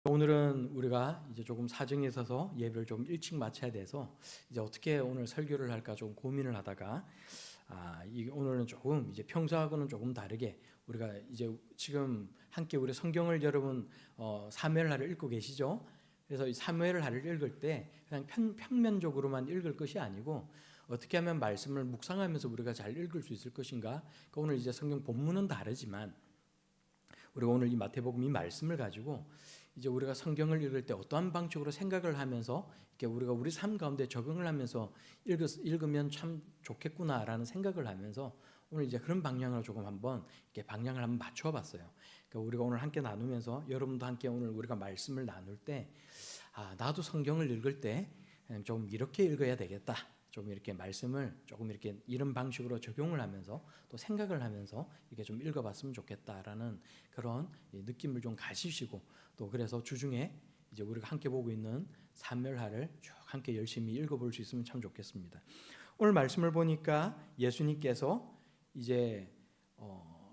오늘은 우리가 이제 조금 사정이 있어서 예배를 좀 일찍 마쳐야 돼서 이제 어떻게 오늘 설교를 할까 좀 고민을 하다가 오늘은 조금 이제 평소하고는 조금 다르게 우리가 이제 지금 함께 우리 성경을 여러분 사무엘하를 읽고 계시죠? 그래서 이 사무엘하를 읽을 때 그냥 평면적으로만 읽을 것이 아니고 어떻게 하면 말씀을 묵상하면서 우리가 잘 읽을 수 있을 것인가? 그러니까 오늘 이제 성경 본문은 다르지만 우리가 오늘 이 마태복음 이 말씀을 가지고 이제 우리가 성경을 읽을 때 어떠한 방식으로 생각을 하면서 이렇게 우리가 우리 삶 가운데 적응을 하면서 읽으면 참 좋겠구나라는 생각을 하면서 오늘 이제 그런 방향으로 조금 한번 이렇게 방향을 한번 맞춰봤어요. 그러니까 우리가 오늘 함께 나누면서 여러분도 함께 오늘 우리가 말씀을 나눌 때 나도 성경을 읽을 때 좀 이렇게 읽어야 되겠다. 좀 이렇게 말씀을 조금 이렇게 이런 방식으로 적용을 하면서 또 생각을 하면서 이렇게 좀 읽어봤으면 좋겠다라는 그런 느낌을 좀 가지시고 또 그래서 주중에 이제 우리가 함께 보고 있는 사무엘하를 쭉 함께 열심히 읽어볼 수 있으면 참 좋겠습니다. 오늘 말씀을 보니까 예수님께서 이제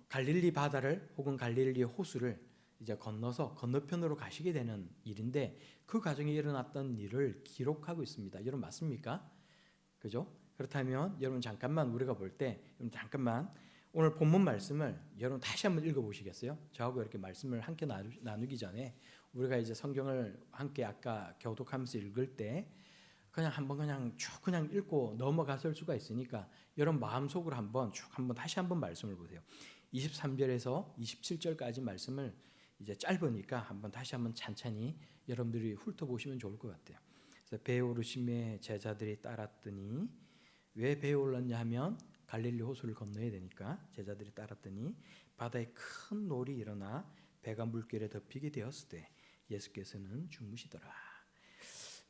갈릴리 바다를 혹은 갈릴리 호수를 이제 건너서 건너편으로 가시게 되는 일인데 그 과정에 일어났던 일을 기록하고 있습니다. 여러분 맞습니까? 그죠? 그렇다면 여러분 잠깐만 우리가 볼 때 여러분 잠깐만 오늘 본문 말씀을 여러분 다시 한번 읽어보시겠어요? 저하고 이렇게 말씀을 함께 나누기 전에 우리가 이제 성경을 함께 아까 교독하면서 읽을 때 그냥 한번 그냥 쭉 그냥 읽고 넘어갔을 수가 있으니까 여러분 마음속으로 한번 쭉 한번 다시 한번 말씀을 보세요. 23절에서 27절까지 말씀을 이제 짧으니까 한번 다시 한번 찬찬히 여러분들이 훑어보시면 좋을 것 같아요. 그래서 배에 오르심에 제자들이 따랐더니 왜 배에 올랐냐 하면 갈릴리 호수를 건너야 되니까 제자들이 따랐더니 바다에 큰 놀이 일어나 배가 물결에 덮이게 되었을 때 예수께서는 주무시더라.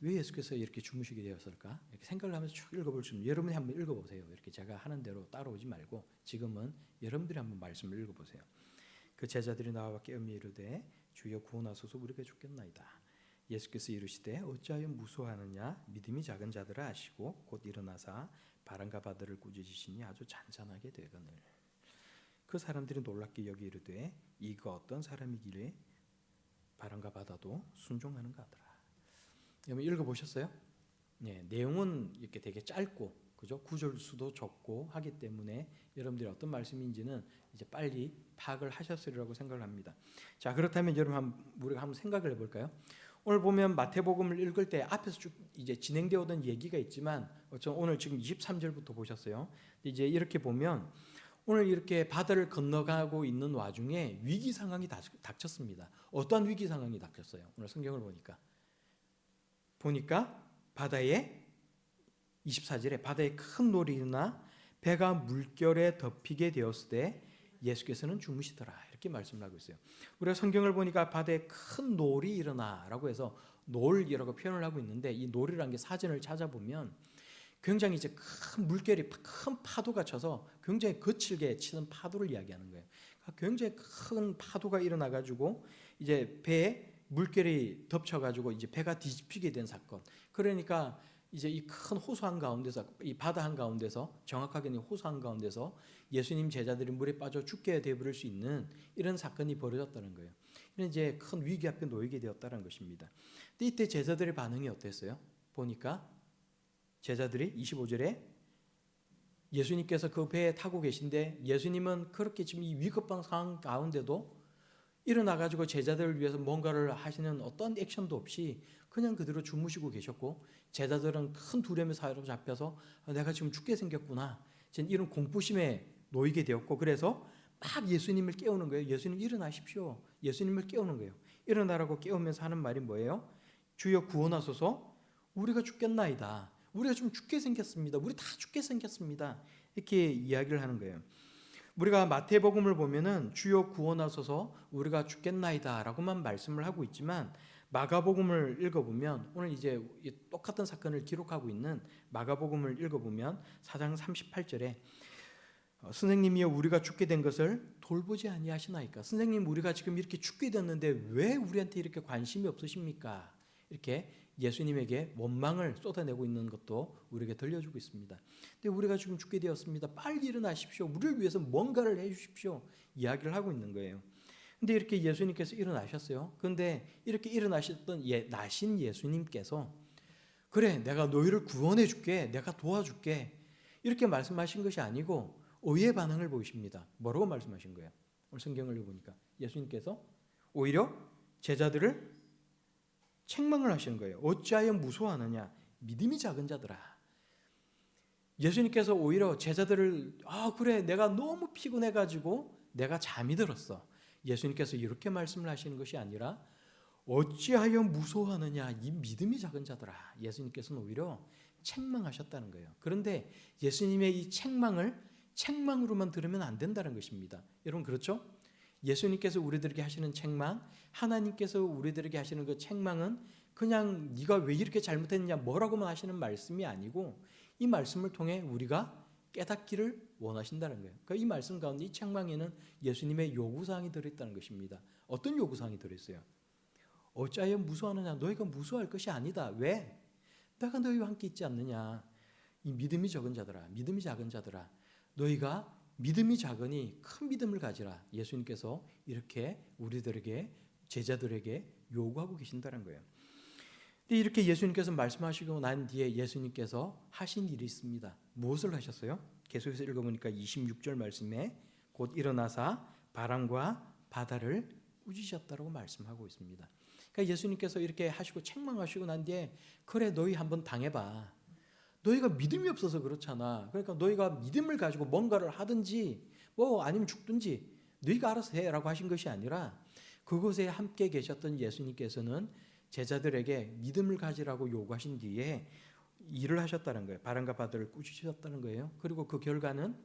왜 예수께서 이렇게 주무시게 되었을까? 이렇게 생각을 하면서 쭉 읽어볼 수 있는 여러분이 한번 읽어보세요. 이렇게 제가 하는 대로 따라오지 말고 지금은 여러분들이 한번 말씀을 읽어보세요. 그 제자들이 나와 깨우며 이르되 주여 구원하소서 우리가 죽겠나이다. 예수께서 이르시되 어찌하여 무서워하느냐 믿음이 작은 자들아 하시고 곧 일어나사 바람과 바다를 꾸짖으시니 아주 잔잔하게 되거늘. 그 사람들이 놀랍게 여기 이르되 이가 어떤 사람이기래 바람과 바다도 순종하는가 하더라. 여러분 읽어보셨어요? 네, 내용은 이렇게 되게 짧고 그죠? 구절 수도 적고 하기 때문에 여러분들이 어떤 말씀인지는 이제 빨리 파악을 하셨으리라고 생각을 합니다. 자, 그렇다면 여러분 우리가 한번 생각을 해볼까요? 오늘 보면 마태복음을 읽을 때 앞에서 쭉 이제 진행되어 오던 얘기가 있지만 오늘 지금 23절부터 보셨어요. 이제 이렇게 보면 오늘 이렇게 바다를 건너가고 있는 와중에 위기 상황이 닥쳤습니다. 어떠한 위기 상황이 닥쳤어요? 오늘 성경을 보니까 바다에 24절에 바다에 큰 놀이 일어나 배가 물결에 덮이게 되었을 때 예수께서는 주무시더라 이렇게 말씀을 하고 있어요. 우리가 성경을 보니까 바다에 큰 놀이 일어나라고 해서 놀이라고 표현을 하고 있는데 이 놀이라는 게 사전을 찾아보면 굉장히 이제 큰 물결이 큰 파도가 쳐서 굉장히 거칠게 치는 파도를 이야기하는 거예요. 그러니까 굉장히 큰 파도가 일어나 가지고 이제 배에 물결이 덮쳐 가지고 이제 배가 뒤집히게 된 사건. 그러니까 이제 이 큰 호수 한 가운데서 이 바다 한 가운데서 정확하게는 호수 한 가운데서 예수님 제자들이 물에 빠져 죽게 되버릴 수 있는 이런 사건이 벌어졌다는 거예요. 이런 이제 큰 위기 앞에 놓이게 되었다는 것입니다. 근데 이때 제자들의 반응이 어땠어요? 보니까 제자들이 25절에 예수님께서 그 배에 타고 계신데 예수님은 그렇게 지금 이 위급한 상황 가운데도 일어나가지고 제자들을 위해서 뭔가를 하시는 어떤 액션도 없이 그냥 그대로 주무시고 계셨고 제자들은 큰 두려움에 사로잡혀서 내가 지금 죽게 생겼구나 이런 공포심에 놓이게 되었고 그래서 막 예수님을 깨우는 거예요. 예수님 일어나십시오. 예수님을 깨우는 거예요. 일어나라고 깨우면서 하는 말이 뭐예요? 주여 구원하소서 우리가 죽겠나이다. 우리가 좀 죽게 생겼습니다. 우리 다 죽게 생겼습니다. 이렇게 이야기를 하는 거예요. 우리가 마태복음을 보면은 주여 구원하소서 우리가 죽겠나이다라고만 말씀을 하고 있지만 마가복음을 읽어보면 오늘 이제 똑같은 사건을 기록하고 있는 마가복음을 읽어보면 4장 38절에 선생님이여 우리가 죽게 된 것을 돌보지 아니하시나이까. 선생님 우리가 지금 이렇게 죽게 됐는데 왜 우리한테 이렇게 관심이 없으십니까? 이렇게 예수님에게 원망을 쏟아내고 있는 것도 우리에게 들려주고 있습니다. 근데 우리가 지금 죽게 되었습니다. 빨리 일어나십시오. 우리를 위해서 뭔가를 해주십시오. 이야기를 하고 있는 거예요. 근데 이렇게 예수님께서 일어나셨어요. 그런데 이렇게 일어나셨던 나신 예수님께서 그래, 내가 너희를 구원해 줄게, 내가 도와줄게 이렇게 말씀하신 것이 아니고 의의 반응을 보이십니다. 뭐라고 말씀하신 거예요? 오늘 성경을 보니까 예수님께서 오히려 제자들을 책망을 하시는 거예요. 어찌하여 무서워하느냐, 믿음이 작은 자들아. 예수님께서 오히려 제자들을 그래, 내가 너무 피곤해가지고 내가 잠이 들었어. 예수님께서 이렇게 말씀을 하시는 것이 아니라 어찌하여 무서워하느냐, 이 믿음이 작은 자들아. 예수님께서는 오히려 책망하셨다는 거예요. 그런데 예수님의 이 책망으로만 들으면 안 된다는 것입니다. 여러분 그렇죠? 예수님께서 우리들에게 하시는 책망, 하나님께서 우리들에게 하시는 그 책망은 그냥 네가 왜 이렇게 잘못했느냐 뭐라고만 하시는 말씀이 아니고 이 말씀을 통해 우리가 깨닫기를 원하신다는 거예요. 그러니까 이 말씀 가운데 이 책망에는 예수님의 요구사항이 들어있다는 것입니다. 어떤 요구사항이 들어있어요? 어찌하여 무서워하느냐, 너희가 무서워할 것이 아니다. 왜? 내가 너희와 함께 있지 않느냐. 이 믿음이 적은 자들아, 믿음이 작은 자들아, 너희가 믿음이 작으니 큰 믿음을 가지라. 예수님께서 이렇게 우리들에게, 제자들에게 요구하고 계신다는 거예요. 근데 이렇게 예수님께서 말씀하시고 난 뒤에 예수님께서 하신 일이 있습니다. 무엇을 하셨어요? 계속해서 읽어보니까 26절 말씀에 곧 일어나사 바람과 바다를 꾸짖으셨다고 말씀하고 있습니다. 그러니까 예수님께서 이렇게 하시고 책망하시고 난 뒤에 그래, 너희 한번 당해봐. 너희가 믿음이 없어서 그렇잖아. 그러니까 너희가 믿음을 가지고 뭔가를 하든지 아니면 죽든지 너희가 알아서 해라고 하신 것이 아니라 그곳에 함께 계셨던 예수님께서는 제자들에게 믿음을 가지라고 요구하신 뒤에 일을 하셨다는 거예요. 바람과 바다를 꾸짖으셨다는 거예요. 그리고 그 결과는,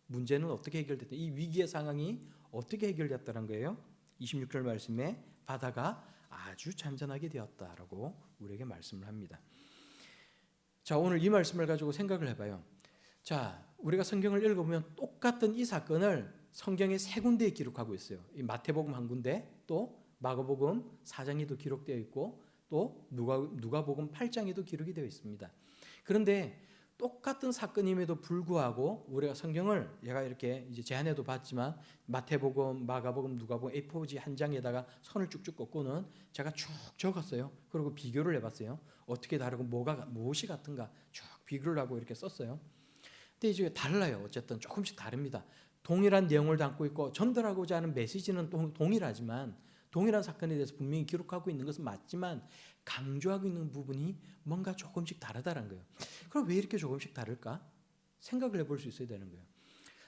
문제는 어떻게 해결됐다, 이 위기의 상황이 어떻게 해결됐다는 거예요. 26절 말씀에 바다가 아주 잔잔하게 되었다라고 우리에게 말씀을 합니다. 자, 오늘 이 말씀을 가지고 생각을 해봐요. 자, 우리가 성경을 읽어보면 똑같은 이 사건을 성경에 세 군데에 기록하고 있어요. 이 마태복음 한 군데, 또 마가복음 4장에도 기록되어 있고, 또 누가복음 8장에도 기록이 되어 있습니다. 그런데 똑같은 사건임에도 불구하고 우리가 성경을 제가 이렇게 이제 제안해도 봤지만 마태복음, 마가복음, 누가복음 A4지 한 장에다가 선을 쭉쭉 긋고는 제가 쭉 적었어요. 그리고 비교를 해봤어요. 어떻게 다르고 무엇이 같은가 쭉 비교를 하고 이렇게 썼어요. 근데 이제 달라요. 어쨌든 조금씩 다릅니다. 동일한 내용을 담고 있고 전달하고자 하는 메시지는 동일하지만, 동일한 사건에 대해서 분명히 기록하고 있는 것은 맞지만 강조하고 있는 부분이 뭔가 조금씩 다르다는 거예요. 그럼 왜 이렇게 조금씩 다를까? 생각을 해볼 수 있어야 되는 거예요.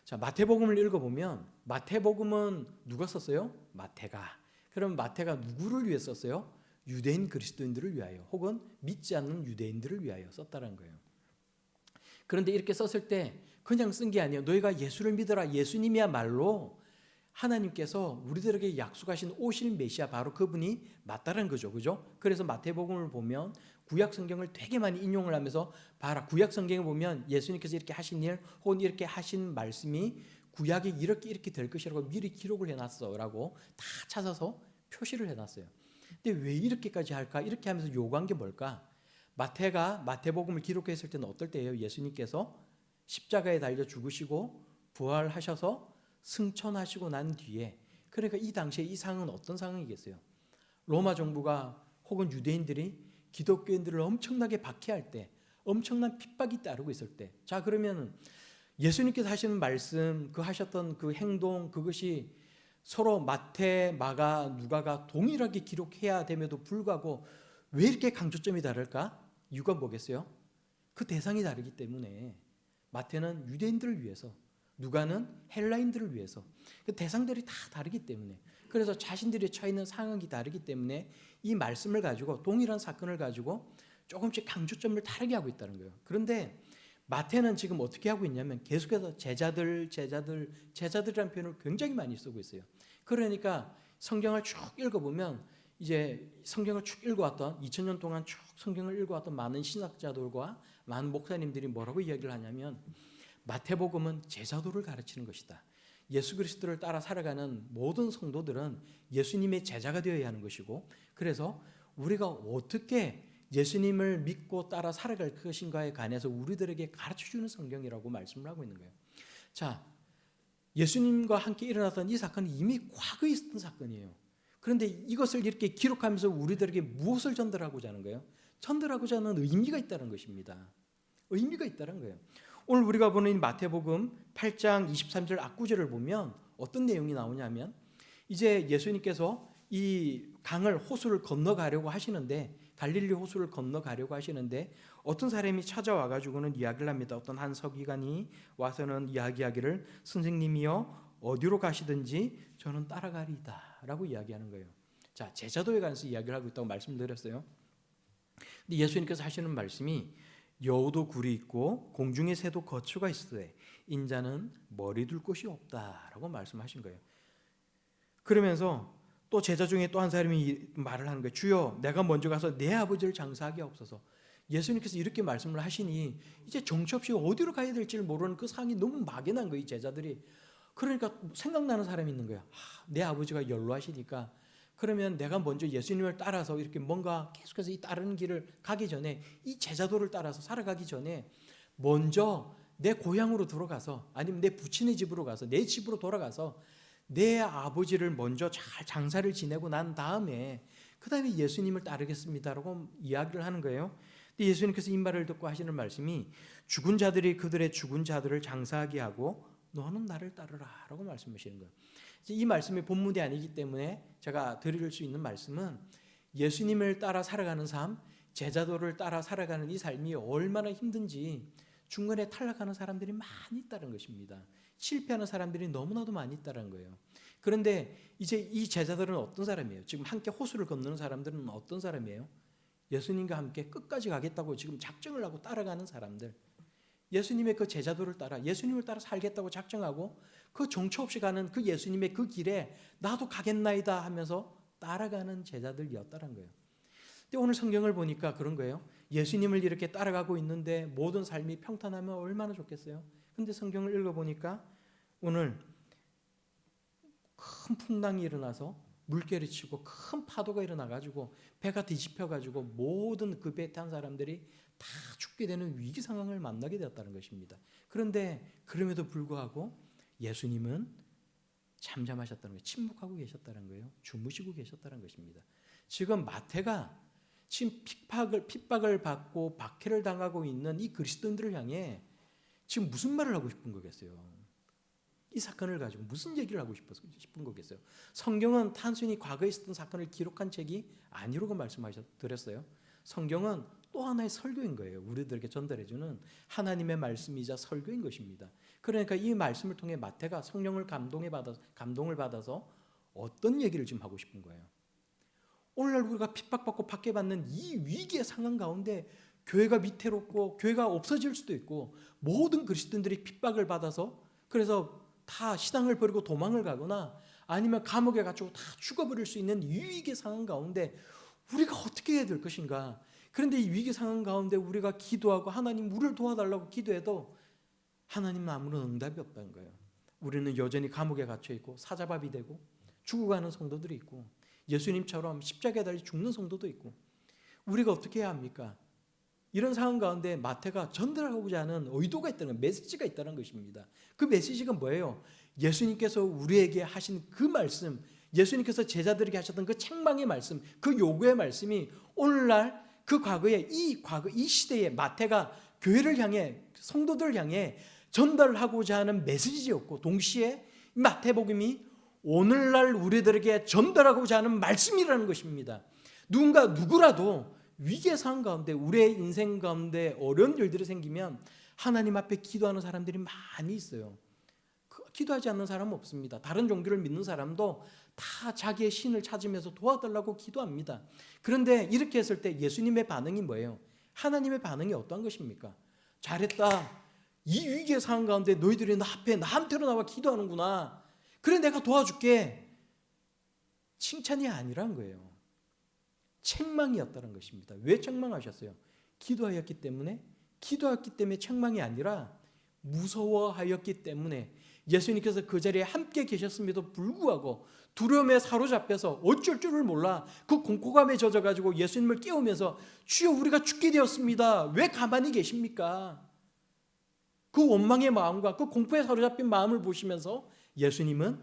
자, 마태복음을 읽어보면 마태복음은 누가 썼어요? 마태가. 그럼 마태가 누구를 위해 썼어요? 유대인 그리스도인들을 위하여, 혹은 믿지 않는 유대인들을 위하여 썼다는 거예요. 그런데 이렇게 썼을 때 그냥 쓴 게 아니에요. 너희가 예수를 믿어라. 예수님이야말로 하나님께서 우리들에게 약속하신 오실 메시아, 바로 그분이 맞다는 거죠. 그죠? 그래서 마태복음을 보면 구약 성경을 되게 많이 인용을 하면서 봐라, 구약 성경에 보면 예수님께서 이렇게 하신 일 혹은 이렇게 하신 말씀이 구약에 이렇게 될 것이라고 미리 기록을 해놨어라고 다 찾아서 표시를 해놨어요. 근데 왜 이렇게까지 할까? 이렇게 하면서 요구한 게 뭘까? 마태가 마태복음을 기록했을 때는 어떨 때예요? 예수님께서 십자가에 달려 죽으시고 부활하셔서 승천하시고 난 뒤에, 그러니까 이 당시에 이 상황은 어떤 상황이겠어요? 로마 정부가 혹은 유대인들이 기독교인들을 엄청나게 박해할 때, 엄청난 핍박이 따르고 있을 때, 자, 그러면 예수님께서 하시는 말씀, 하셨던 그 행동, 그것이 서로 마태, 마가, 누가가 동일하게 기록해야 됨에도 불구하고 왜 이렇게 강조점이 다를까? 이유가 뭐겠어요? 그 대상이 다르기 때문에. 마태는 유대인들을 위해서, 누가는 헬라인들을 위해서, 그 대상들이 다 다르기 때문에, 그래서 자신들이 처해 있는 상황이 다르기 때문에 이 말씀을 가지고, 동일한 사건을 가지고 조금씩 강조점을 다르게 하고 있다는 거예요. 그런데 마태는 지금 어떻게 하고 있냐면 계속해서 제자들이라는 표현을 굉장히 많이 쓰고 있어요. 그러니까 성경을 쭉 읽어보면, 이제 성경을 쭉 읽어왔던 2000년 동안 쭉 성경을 읽어왔던 많은 신학자들과 많은 목사님들이 뭐라고 이야기를 하냐면, 마태복음은 제자도를 가르치는 것이다. 예수 그리스도를 따라 살아가는 모든 성도들은 예수님의 제자가 되어야 하는 것이고, 그래서 우리가 어떻게 예수님을 믿고 따라 살아갈 것인가에 관해서 우리들에게 가르쳐주는 성경이라고 말씀을 하고 있는 거예요. 자, 예수님과 함께 일어났던 이 사건은 이미 과거에 있었던 사건이에요. 그런데 이것을 이렇게 기록하면서 우리들에게 무엇을 전달하고자 하는 거예요? 전달하고자 하는 의미가 있다는 것입니다. 의미가 있다는 거예요. 오늘 우리가 보는 이 마태복음 8장 23절 앞구절을 보면 어떤 내용이 나오냐면 이제 예수님께서 이 강을 호수를 건너가려고 하시는데 갈릴리 호수를 건너가려고 하시는데 어떤 사람이 찾아와 가지고는 이야기를 합니다. 어떤 한 서기관이 와서는 이야기하기를 선생님이여 어디로 가시든지 저는 따라가리이다 라고 이야기하는 거예요. 자, 제자도에 관해서 이야기를 하고 있다고 말씀드렸어요. 근데 예수님께서 하시는 말씀이 여우도 굴이 있고 공중의 새도 거처가 있으되 인자는 머리 둘 곳이 없다라고 말씀하신 거예요. 그러면서 또 제자 중에 또 한 사람이 말을 하는 거예요. 주여 내가 먼저 가서 내 아버지를 장사하게 하옵소서. 예수님께서 이렇게 말씀을 하시니 이제 정처 없이 어디로 가야 될지를 모르는 그 상황이 너무 막연한 거예요. 제자들이. 그러니까 생각나는 사람이 있는 거야. 내 아버지가 연로하시니까 그러면 내가 먼저 예수님을 따라서 이렇게 뭔가 계속해서 이 따르는 길을 가기 전에 이 제자도를 따라서 살아가기 전에 먼저 내 고향으로 들어가서 아니면 내 부친의 집으로 가서 내 집으로 돌아가서 내 아버지를 먼저 잘 장사를 지내고 난 다음에 그 다음에 예수님을 따르겠습니다라고 이야기를 하는 거예요. 근데 예수님께서 이 말을 듣고 하시는 말씀이 죽은 자들이 그들의 죽은 자들을 장사하게 하고 너는 나를 따르라 라고 말씀하시는 거예요. 이 말씀이 본문이 아니기 때문에 제가 드릴 수 있는 말씀은 예수님을 따라 살아가는 삶, 제자도를 따라 살아가는 이 삶이 얼마나 힘든지 중간에 탈락하는 사람들이 많이 있다는 것입니다. 실패하는 사람들이 너무나도 많이 있다는 거예요. 그런데 이제 이 제자들은 어떤 사람이에요? 지금 함께 호수를 건너는 사람들은 어떤 사람이에요? 예수님과 함께 끝까지 가겠다고 지금 작정을 하고 따라가는 사람들. 예수님의 그 제자도를 따라 예수님을 따라 살겠다고 작정하고 그 정처 없이 가는 그 예수님의 그 길에 나도 가겠나이다 하면서 따라가는 제자들이었다는 거예요. 근데 오늘 성경을 보니까 그런 거예요. 예수님을 이렇게 따라가고 있는데 모든 삶이 평탄하면 얼마나 좋겠어요. 근데 성경을 읽어보니까 오늘 큰 풍랑이 일어나서 물결이 치고 큰 파도가 일어나가지고 배가 뒤집혀가지고 모든 그 배에 탄 사람들이 다 죽게 되는 위기 상황을 만나게 되었다는 것입니다. 그런데 그럼에도 불구하고 예수님은 잠잠하셨다는 거예요. 침묵하고 계셨다는 거예요. 주무시고 계셨다는 것입니다. 지금 마태가 지금 핍박을 받고 박해를 당하고 있는 이 그리스도인들을 향해 지금 무슨 말을 하고 싶은 거겠어요? 이 사건을 가지고 무슨 얘기를 하고 싶은 거겠어요? 성경은 단순히 과거에 있었던 사건을 기록한 책이 아니라고 말씀하셨어요. 성경은 또 하나의 설교인 거예요. 우리들에게 전달해주는 하나님의 말씀이자 설교인 것입니다. 그러니까 이 말씀을 통해 마태가 성령을 감동을 받아서 어떤 얘기를 지금 하고 싶은 거예요? 오늘날 우리가 핍박받고 박해받는 이 위기의 상황 가운데 교회가 위태롭고 교회가 없어질 수도 있고 모든 그리스도인들이 핍박을 받아서 그래서 다 신앙을 버리고 도망을 가거나 아니면 감옥에 갇히고 다 죽어버릴 수 있는 이 위기 상황 가운데 우리가 어떻게 해야 될 것인가? 그런데 이 위기 상황 가운데 우리가 기도하고 하나님 우리를 도와달라고 기도해도 하나님은 아무런 응답이 없다는 거예요. 우리는 여전히 감옥에 갇혀 있고 사자밥이 되고 죽어가는 성도들이 있고 예수님처럼 십자가에 달려 죽는 성도도 있고 우리가 어떻게 해야 합니까? 이런 상황 가운데 마태가 전달하고자 하는 의도가 있다는 거예요. 메시지가 있다는 것입니다. 그 메시지가 뭐예요? 예수님께서 우리에게 하신 그 말씀, 예수님께서 제자들에게 하셨던 그 책망의 말씀, 그 요구의 말씀이 오늘날 그 이 시대에 마태가 교회를 향해 성도들을 향해 전달하고자 하는 메시지였고 동시에 마태복음이 오늘날 우리들에게 전달하고자 하는 말씀이라는 것입니다. 누구라도 위기의 상황 가운데 우리의 인생 가운데 어려운 일들이 생기면 하나님 앞에 기도하는 사람들이 많이 있어요. 기도하지 않는 사람은 없습니다. 다른 종교를 믿는 사람도 다 자기의 신을 찾으면서 도와달라고 기도합니다. 그런데 이렇게 했을 때 예수님의 반응이 뭐예요? 하나님의 반응이 어떠한 것입니까? 잘했다. 이 위기의 상황 가운데 너희들이 나한테로 나와 기도하는구나. 그래 내가 도와줄게. 칭찬이 아니란 거예요. 책망이었다는 것입니다. 왜 책망하셨어요? 기도하였기 때문에 책망이 아니라 무서워하였기 때문에 예수님께서 그 자리에 함께 계셨음에도 불구하고 두려움에 사로잡혀서 어쩔 줄을 몰라 그 공포감에 젖어가지고 예수님을 깨우면서 주여 우리가 죽게 되었습니다. 왜 가만히 계십니까? 그 원망의 마음과 그 공포에 사로잡힌 마음을 보시면서 예수님은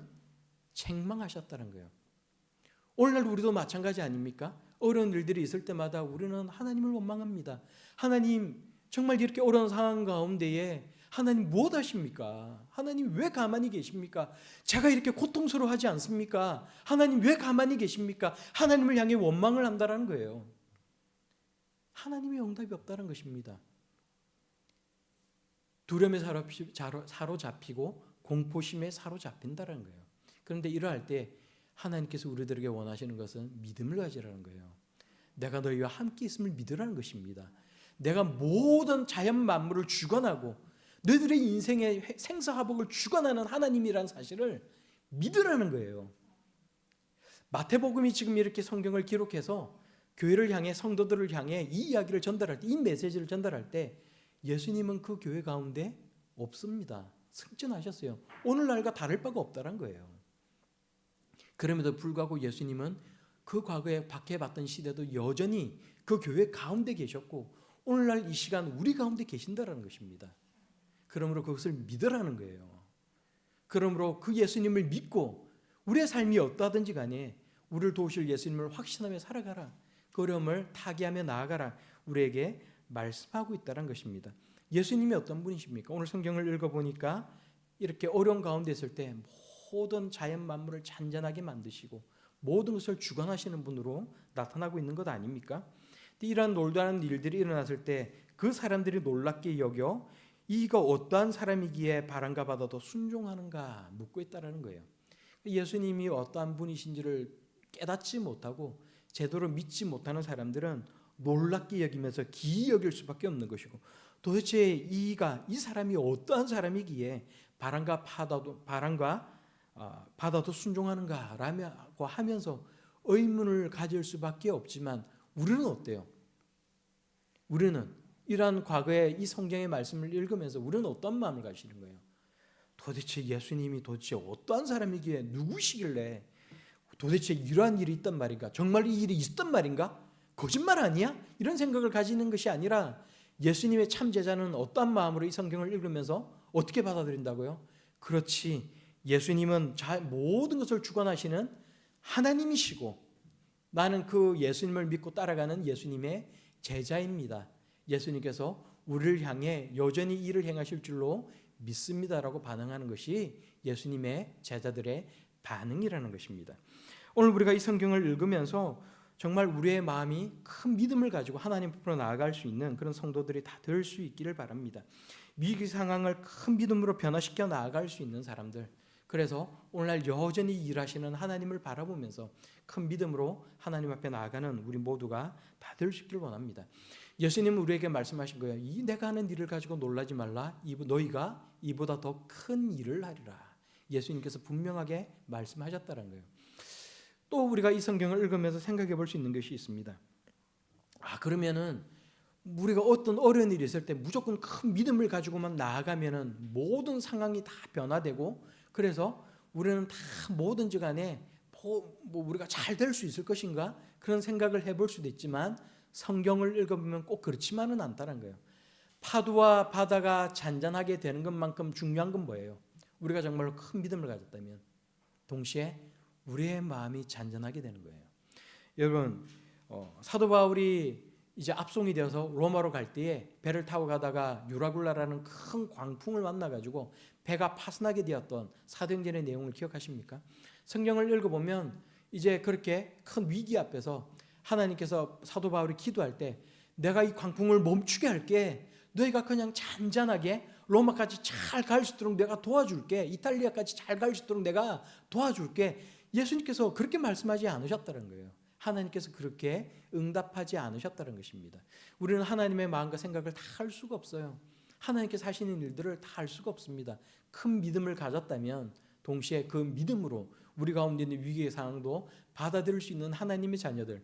책망하셨다는 거예요. 오늘날 우리도 마찬가지 아닙니까? 어려운 일들이 있을 때마다 우리는 하나님을 원망합니다. 하나님, 정말 이렇게 어려운 상황 가운데에 하나님 무엇 하십니까? 하나님 왜 가만히 계십니까? 제가 이렇게 고통스러워하지 않습니까? 하나님 왜 가만히 계십니까? 하나님을 향해 원망을 한다는 거예요. 하나님의 응답이 없다는 것입니다. 두려움에 사로잡히고 공포심에 사로잡힌다는 거예요. 그런데 이러할 때 하나님께서 우리들에게 원하시는 것은 믿음을 가지라는 거예요. 내가 너희와 함께 있음을 믿으라는 것입니다. 내가 모든 자연 만물을 주관하고 너희들의 인생의 생사화복을 주관하는 하나님이라는 사실을 믿으라는 거예요. 마태복음이 지금 이렇게 성경을 기록해서 교회를 향해, 성도들을 향해 이 이야기를 전달할 때, 이 메시지를 전달할 때 예수님은 그 교회 가운데 없습니다. 승천하셨어요. 오늘날과 다를 바가 없다는 거예요. 그럼에도 불구하고 예수님은 그 과거에 박해받던 시대도 여전히 그 교회 가운데 계셨고 오늘날 이 시간 우리 가운데 계신다는 것입니다. 그러므로 그것을 믿으라는 거예요. 그러므로 그 예수님을 믿고 우리의 삶이 어떠하든지 간에 우리를 도우실 예수님을 확신하며 살아가라. 그 어려움을 타개하며 나아가라. 우리에게 말씀하고 있다는 것입니다. 예수님이 어떤 분이십니까? 오늘 성경을 읽어보니까 이렇게 어려운 가운데 있을 때 모든 자연 만물을 잔잔하게 만드시고 모든 것을 주관하시는 분으로 나타나고 있는 것 아닙니까? 이러한 놀라운 일들이 일어났을 때 그 사람들이 놀랍게 여겨 이가 어떠한 사람이기에 바람과 바다도 순종하는가 묻고 있다는 거예요. 예수님이 어떠한 분이신지를 깨닫지 못하고 제대로 믿지 못하는 사람들은 놀랍게 여기면서 기이 여길 수밖에 없는 것이고 도대체 이 사람이 어떠한 사람이기에 바람과 바다도 순종하는가라고 하면서 의문을 가질 수밖에 없지만 우리는 어때요? 우리는 이러한 과거의 이 성경의 말씀을 읽으면서 우리는 어떤 마음을 가지는 거예요? 도대체 예수님이 도대체 어떠한 사람이기에 누구시길래 도대체 이러한 일이 있단 말인가? 정말 이 일이 있었단 말인가? 거짓말 아니야? 이런 생각을 가지는 것이 아니라 예수님의 참 제자는 어떠한 마음으로 이 성경을 읽으면서 어떻게 받아들인다고요? 그렇지, 예수님은 모든 것을 주관하시는 하나님이시고 나는 그 예수님을 믿고 따라가는 예수님의 제자입니다. 예수님께서 우리를 향해 여전히 일을 행하실 줄로 믿습니다라고 반응하는 것이 예수님의 제자들의 반응이라는 것입니다. 오늘 우리가 이 성경을 읽으면서 정말 우리의 마음이 큰 믿음을 가지고 하나님 앞으로 나아갈 수 있는 그런 성도들이 다 될 수 있기를 바랍니다. 위기 상황을 큰 믿음으로 변화시켜 나아갈 수 있는 사람들, 그래서 오늘날 여전히 일하시는 하나님을 바라보면서 큰 믿음으로 하나님 앞에 나아가는 우리 모두가 다 될 수 있기를 원합니다. 예수님은 우리에게 말씀하신 거예요. 이 내가 하는 일을 가지고 놀라지 말라. 너희가 이보다 더 큰 일을 하리라. 예수님께서 분명하게 말씀하셨다는 거예요. 또 우리가 이 성경을 읽으면서 생각해 볼 수 있는 것이 있습니다. 그러면은 우리가 어떤 어려운 일이 있을 때 무조건 큰 믿음을 가지고만 나아가면은 모든 상황이 다 변화되고 그래서 우리는 다 뭐든지 간에 우리가 잘 될 수 있을 것인가 그런 생각을 해볼 수도 있지만 성경을 읽어보면 꼭 그렇지만은 않다는 거예요. 파도와 바다가 잔잔하게 되는 것만큼 중요한 건 뭐예요? 우리가 정말로 큰 믿음을 가졌다면 동시에 우리의 마음이 잔잔하게 되는 거예요. 여러분, 사도 바울이 이제 압송이 되어서 로마로 갈 때에 배를 타고 가다가 유라굴라라는 큰 광풍을 만나가지고 배가 파손하게 되었던 사도행전의 내용을 기억하십니까? 성경을 읽어보면 이제 그렇게 큰 위기 앞에서 하나님께서 사도 바울이 기도할 때 내가 이 광풍을 멈추게 할게. 너희가 그냥 잔잔하게 로마까지 잘 갈 수 있도록 내가 도와줄게. 이탈리아까지 잘 갈 수 있도록 내가 도와줄게. 예수님께서 그렇게 말씀하지 않으셨다는 거예요. 하나님께서 그렇게 응답하지 않으셨다는 것입니다. 우리는 하나님의 마음과 생각을 다 할 수가 없어요. 하나님께서 하시는 일들을 다 할 수가 없습니다. 큰 믿음을 가졌다면 동시에 그 믿음으로 우리 가운데 있는 위기의 상황도 받아들일 수 있는 하나님의 자녀들,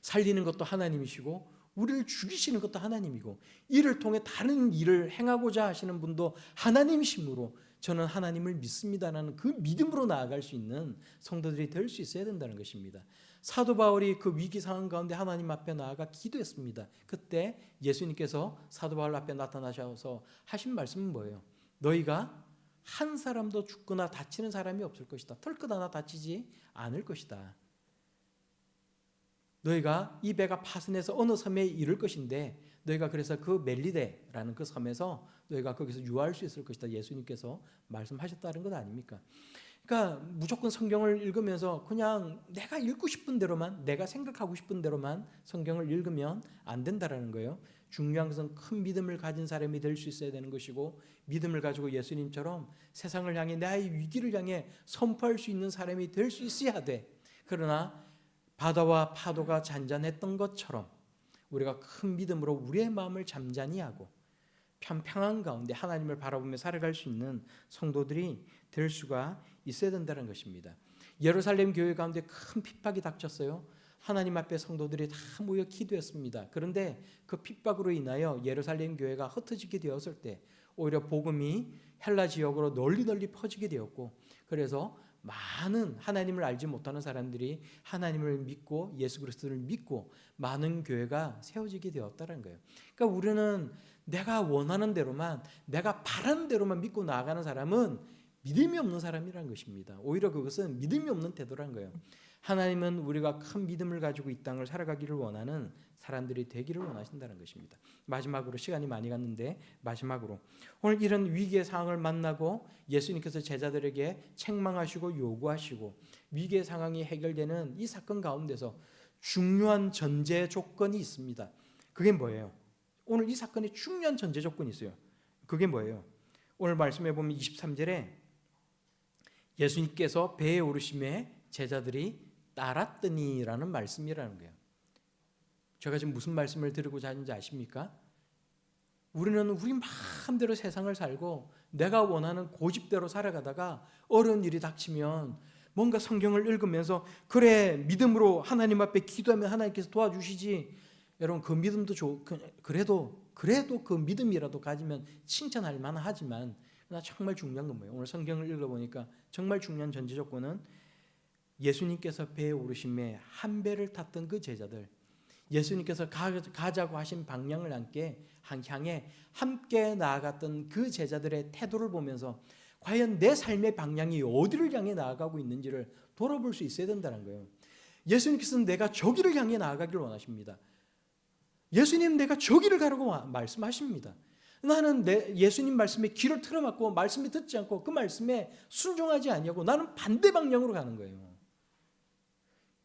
살리는 것도 하나님이시고 우리를 죽이시는 것도 하나님이고 이를 통해 다른 일을 행하고자 하시는 분도 하나님이시므로 저는 하나님을 믿습니다라는 그 믿음으로 나아갈 수 있는 성도들이 될 수 있어야 된다는 것입니다. 사도 바울이 그 위기 상황 가운데 하나님 앞에 나아가 기도했습니다. 그때 예수님께서 사도 바울 앞에 나타나셔서 하신 말씀은 뭐예요? 너희가 한 사람도 죽거나 다치는 사람이 없을 것이다. 털끝 하나 다치지 않을 것이다. 너희가 이 배가 파선해서 어느 섬에 이를 것인데 너희가 그래서 그 멜리데라는 그 섬에서 너희가 거기서 유할 수 있을 것이다. 예수님께서 말씀하셨다는 것 아닙니까? 그러니까 무조건 성경을 읽으면서 그냥 내가 읽고 싶은 대로만, 내가 생각하고 싶은 대로만 성경을 읽으면 안 된다라는 거예요. 중요한 것은 큰 믿음을 가진 사람이 될 수 있어야 되는 것이고, 믿음을 가지고 예수님처럼 세상을 향해, 나의 위기를 향해 선포할 수 있는 사람이 될 수 있어야 돼. 그러나 바다와 파도가 잔잔했던 것처럼 우리가 큰 믿음으로 우리의 마음을 잠잠히 하고 평안한 가운데 하나님을 바라보며 살아갈 수 있는 성도들이 될 수가 있어야 된다는 것입니다. 예루살렘 교회 가운데 큰 핍박이 닥쳤어요. 하나님 앞에 성도들이 다 모여 기도했습니다. 그런데 그 핍박으로 인하여 예루살렘 교회가 흩어지게 되었을 때 오히려 복음이 헬라 지역으로 널리 퍼지게 되었고, 그래서 많은 하나님을 알지 못하는 사람들이 하나님을 믿고 예수 그리스도를 믿고 많은 교회가 세워지게 되었다는 거예요. 그러니까 우리는 내가 원하는 대로만, 내가 바라는 대로만 믿고 나아가는 사람은 믿음이 없는 사람이라는 것입니다. 오히려 그것은 믿음이 없는 태도라는 거예요. 하나님은 우리가 큰 믿음을 가지고 이 땅을 살아가기를 원하는 사람들이 되기를 원하신다는 것입니다. 마지막으로, 시간이 많이 갔는데 마지막으로, 오늘 이런 위기의 상황을 만나고 예수님께서 제자들에게 책망하시고 요구하시고 위기의 상황이 해결되는 이 사건 가운데서 중요한 전제 조건이 있습니다. 그게 뭐예요? 오늘 이 사건에 중요한 전제 조건이 있어요. 그게 뭐예요? 오늘 말씀해 보면 23절에 예수님께서 배에 오르심에 제자들이 따랐더니라는 말씀이라는 거예요. 제가 지금 무슨 말씀을 드리고자 하는지 아십니까? 우리는 우리 마음대로 세상을 살고 내가 원하는 고집대로 살아가다가 어려운 일이 닥치면 뭔가 성경을 읽으면서 그래, 믿음으로 하나님 앞에 기도하면 하나님께서 도와주시지. 여러분, 그 믿음도 그래도 그 믿음이라도 가지면 칭찬할 만하지만, 그러나 정말 중요한 건 뭐예요? 오늘 성경을 읽어보니까 정말 중요한 전제 조건은 예수님께서 배에 오르심에 한 배를 탔던 그 제자들, 예수님께서 가자고 하신 방향을 향해 함께 나아갔던 그 제자들의 태도를 보면서 과연 내 삶의 방향이 어디를 향해 나아가고 있는지를 돌아볼 수 있어야 된다는 거예요. 예수님께서는 내가 저기를 향해 나아가기를 원하십니다. 예수님, 내가 저기를 가라고 말씀하십니다. 나는 예수님 말씀에 귀를 틀어막고 말씀에 듣지 않고 그 말씀에 순종하지 아니하고 나는 반대 방향으로 가는 거예요.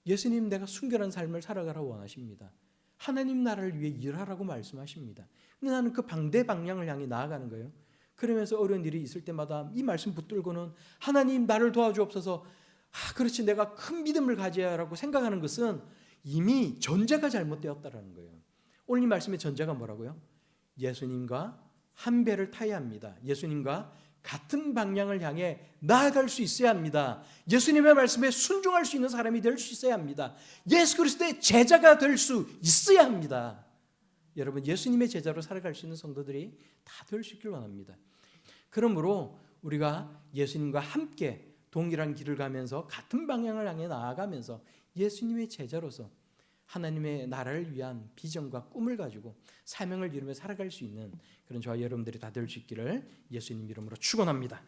예수님, 내가 순결한 삶을 살아가라고 원하십니다. 하나님 나라를 위해 일하라고 말씀하십니다. 근데 나는 그 반대 방향을 향해 나아가는 거예요. 그러면서 어려운 일이 있을 때마다 이 말씀 붙들고는 하나님 나를 도와주옵소서, 그렇지, 내가 큰 믿음을 가져야라고 생각하는 것은 이미 전제가 잘못되었다는 거예요. 오늘 이 말씀의 전제가 뭐라고요? 예수님과 한 배를 타야 합니다. 예수님과 같은 방향을 향해 나아갈 수 있어야 합니다. 예수님의 말씀에 순종할 수 있는 사람이 될 수 있어야 합니다. 예수 그리스도의 제자가 될 수 있어야 합니다. 여러분, 예수님의 제자로 살아갈 수 있는 성도들이 다 될 수 있길 원합니다. 그러므로 우리가 예수님과 함께 동일한 길을 가면서 같은 방향을 향해 나아가면서 예수님의 제자로서 하나님의 나라를 위한 비전과 꿈을 가지고 사명을 이루며 살아갈 수 있는 그런 저와 여러분들이 다 될 수 있기를 예수님 이름으로 축원합니다.